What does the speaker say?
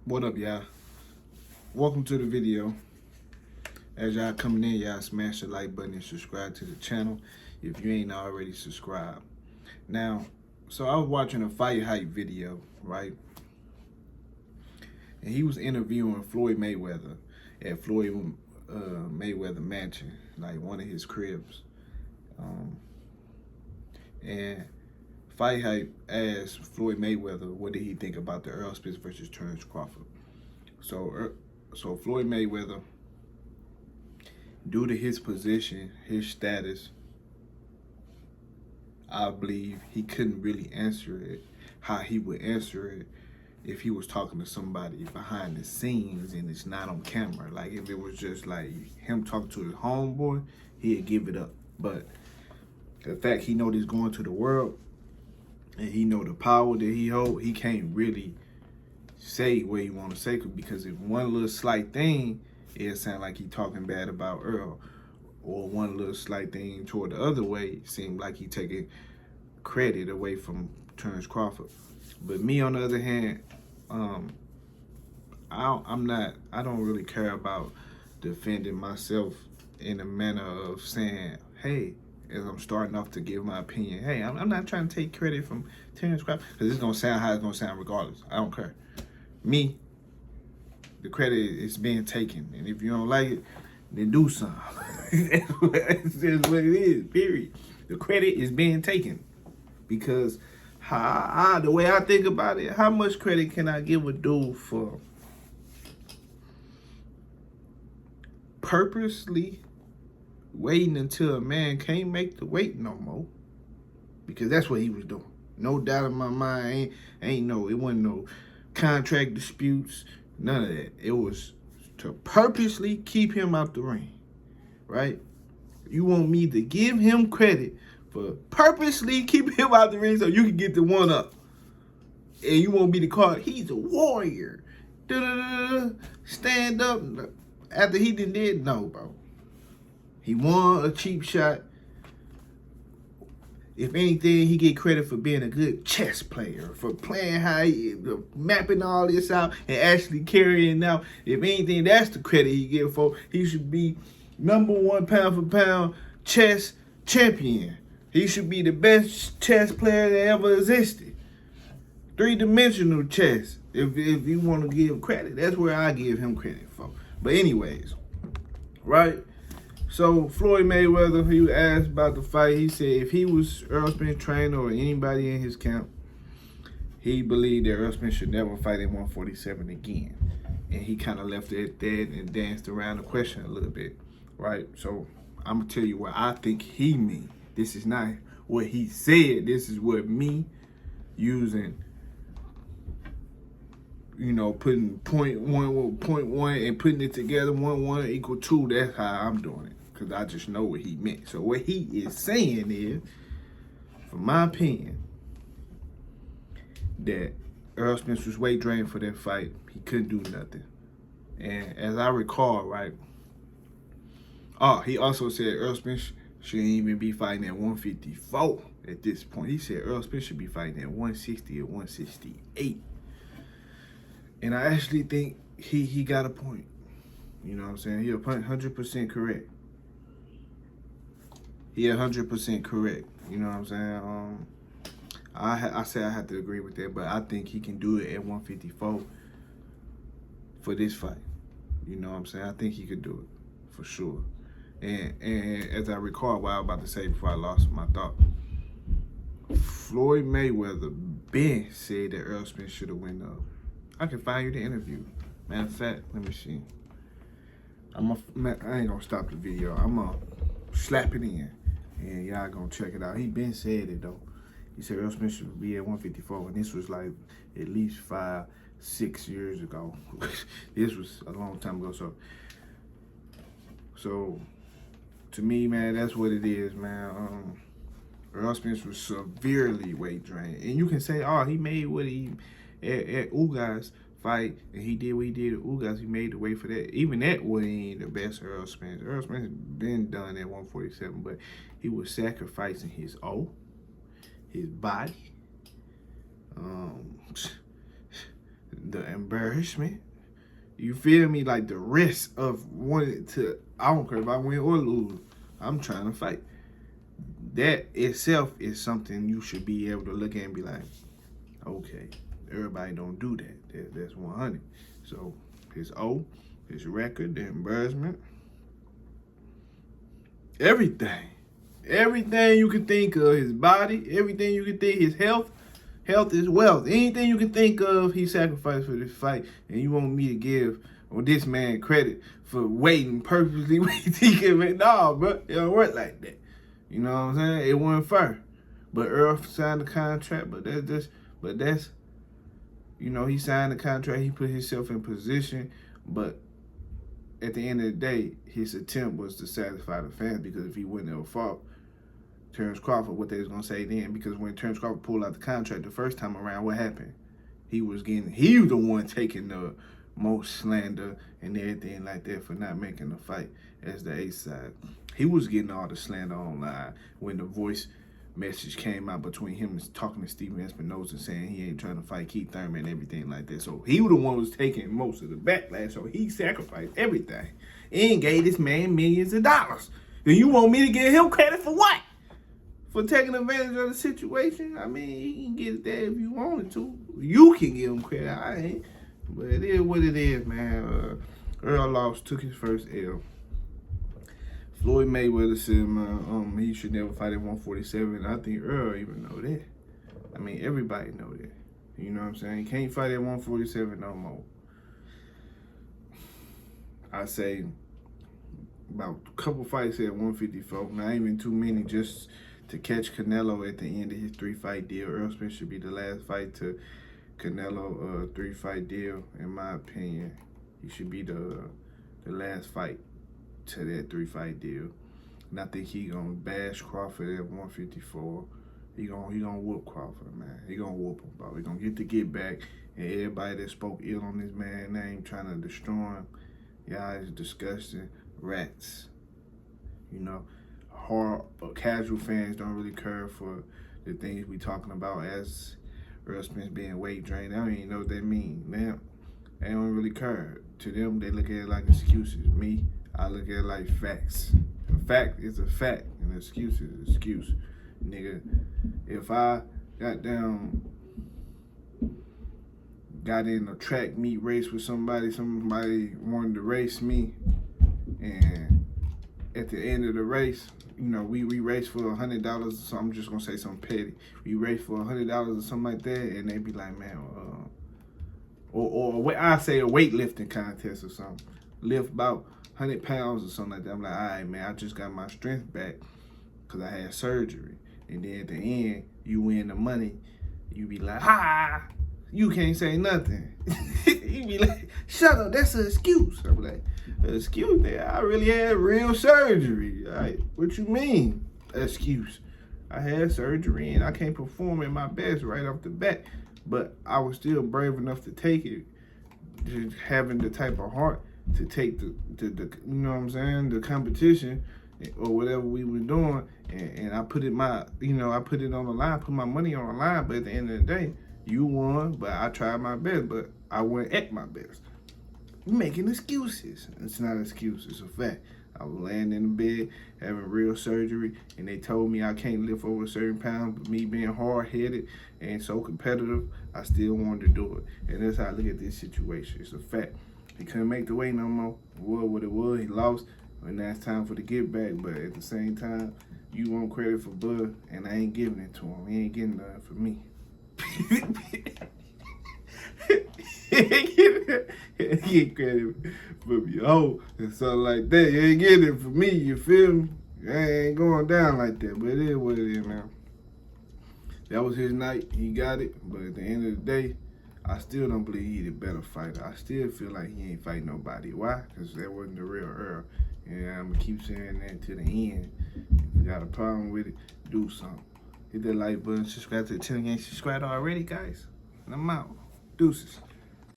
What up, y'all? Welcome to the video. As y'all coming in, y'all smash the like button and subscribe to the channel if you ain't already subscribed. Now, so I was watching a fight hype video, right? And he was interviewing Floyd Mayweather at Floyd Mayweather mansion, like one of his cribs. And Fight Hype asked Floyd Mayweather what did he think about the Errol Spence versus Terence Crawford. So Floyd Mayweather, due to his position, his status, I believe he couldn't really answer it how he would answer it if he was talking to somebody behind the scenes and it's not on camera. Like if it was just like him talking to his homeboy, he'd give it up. But the fact he know this going to the world and he know the power that he hold, he can't really say what he want to say, because if one little slight thing, it sound like he talking bad about Earl, or one little slight thing toward the other way, it seemed like he taking credit away from Terence Crawford. But me, on the other hand, I don't really care about defending myself in a manner of saying, hey, as I'm starting off to give my opinion, hey, I'm not trying to take credit from Terence Crawford, because it's gonna sound how it's gonna sound regardless. I don't care. Me, the credit is being taken, and if you don't like it, then do something. That's just what it is, period. The credit is being taken, because the way I think about it, how much credit can I give a dude for purposely waiting until a man can't make the weight no more? Because that's what he was doing. No doubt in my mind, it wasn't no contract disputes, none of that. It was to purposely keep him out the ring, right? You want me to give him credit for purposely keeping him out the ring so you can get the one up. And you want me to call it, he's a warrior. Stand up after he did. No, bro. He won a cheap shot. If anything, he get credit for being a good chess player, for playing how he, mapping all this out and actually carrying out. If anything, that's the credit he get for. He should be #1 pound for pound chess champion. He should be the best chess player that ever existed. 3-dimensional chess. If you want to give credit, that's where I give him credit for. But anyways, right? So Floyd Mayweather, he was asked about the fight. He said if he was Errol Spence trainer or anybody in his camp, he believed that Errol Spence should never fight at 147 again. And he kind of left it at that and danced around the question a little bit, right? So I'm going to tell you what I think he mean. This is not what he said. This is what me using, putting point one with point one and putting it together, 1 = 2. That's how I'm doing it, because I just know what he meant. So what he is saying is, from my opinion, that Errol Spence was weight drained for that fight. He couldn't do nothing. And as I recall, right, he also said Errol Spence shouldn't even be fighting at 154 at this point. He said Errol Spence should be fighting at 160 or 168. And I actually think he got a point. You know what I'm saying? He 100% correct. He 100% correct. You know what I'm saying? I say I have to agree with that, but I think he can do it at 154 for this fight. You know what I'm saying? I think he could do it for sure. And as I recall what I was about to say before I lost my thought, Floyd Mayweather been said that Errol Spence should have won up. I can find you the interview. Matter of fact, let me see. I ain't gonna stop the video. I'm gonna slap it in, and y'all gonna check it out. He been said it though. He said Errol Spence should be at 154, and this was like at least 5-6 years ago. This was a long time ago. So to me, man, that's what it is, man. Errol Spence was severely weight drained, and you can say, oh, he made what he at Ugas fight, and he did what he did at Ugas. He made the weight for that. Even that wasn't the best Errol Spence. Errol Spence been done at 147, but he was sacrificing his body, the embarrassment. You feel me? Like the risk of wanting to, I don't care if I win or lose, I'm trying to fight. That itself is something you should be able to look at and be like, okay, everybody don't do that. That's 100. So his record, the embarrassment, everything you can think of, his body, everything you can think, his health. Health is wealth. Anything you can think of, he sacrificed for this fight. And you want me to give this man credit for purposely waiting? No, bro. It don't work like that. You know what I'm saying? It wasn't fair. But Earl signed the contract, but that's, he signed the contract, he put himself in position, but at the end of the day, his attempt was to satisfy the fans, because if he wouldn't have fought Terrence Crawford, what they was gonna say then, because when Terrence Crawford pulled out the contract the first time around, what happened? He was the one taking the most slander and everything like that for not making the fight as the A side. He was getting all the slander online when the voice message came out between him and talking to Steven Espinosa saying he ain't trying to fight Keith Thurman and everything like that. So he was the one who was taking most of the backlash. So he sacrificed everything and gave this man millions of dollars. And you want me to give him credit for what? For taking advantage of the situation? I mean, he can get that if you wanted to. You can give him credit. I ain't. But it is what it is, man. Earl lost, took his first L. Floyd Mayweather said, man, he should never fight at 147. I think Earl even know that. I mean, everybody know that. You know what I'm saying? He can't fight at 147 no more. I say about a couple fights at 154. Not even too many, just to catch Canelo at the end of his 3-fight deal. Errol Spence should be the last fight to Canelo 3-fight deal, in my opinion. He should be the last fight to that 3-fight deal. And I think he gonna bash Crawford at 154. He gonna whoop Crawford, man. He gonna whoop him, bro. He gonna get back. And everybody that spoke ill on this man's name, trying to destroy him, y'all is disgusting rats. Casual fans don't really care for the things we talking about as Errol Spence being weight drained. I don't even know what they mean. They don't really care. To them, they look at it like excuses. Me, I look at it like facts. A fact is a fact, and an excuse is an excuse. Nigga, if I got in a track meet race with somebody wanted to race me, and at the end of the race, we race for $100, so I'm just gonna say something petty. We race for $100 or something like that, and they be like, man, or I say a weightlifting contest or something. Lift about 100 pounds or something like that. I'm like, all right, man, I just got my strength back because I had surgery. And then at the end, you win the money. You be like, you can't say nothing. You be like, shut up, that's an excuse. I'm like, excuse me, I really had real surgery. Right? What you mean, excuse? I had surgery and I can't perform at my best right off the bat. But I was still brave enough to take it, just having the type of heart to take the the competition or whatever we were doing, and I put it I put it on the line, put my money on the line. But at the end of the day, you won, but I tried my best, but I went at my best. You're making excuses. It's not an excuse, it's a fact. I was laying in the bed having real surgery, and they told me I can't lift over a certain pound, but me being hard-headed and so competitive, I still wanted to do it. And that's how I look at this situation. It's a fact. He couldn't make the weight no more. It was what it was. He lost, and now it's time for the get back. But at the same time, you want credit for Bud, and I ain't giving it to him. He ain't getting nothing for me. He ain't credit for me. Oh, and something like that. You ain't getting it for me, you feel me? I ain't going down like that, but it is what it is, man. That was his night. He got it. But at the end of the day, I still don't believe he's a better fighter. I still feel like he ain't fighting nobody. Why? Because that wasn't the real Earl. And I'm going to keep saying that to the end. If you got a problem with it, do something. Hit that like button, subscribe to the channel. You ain't subscribed already, guys. And I'm out. Deuces.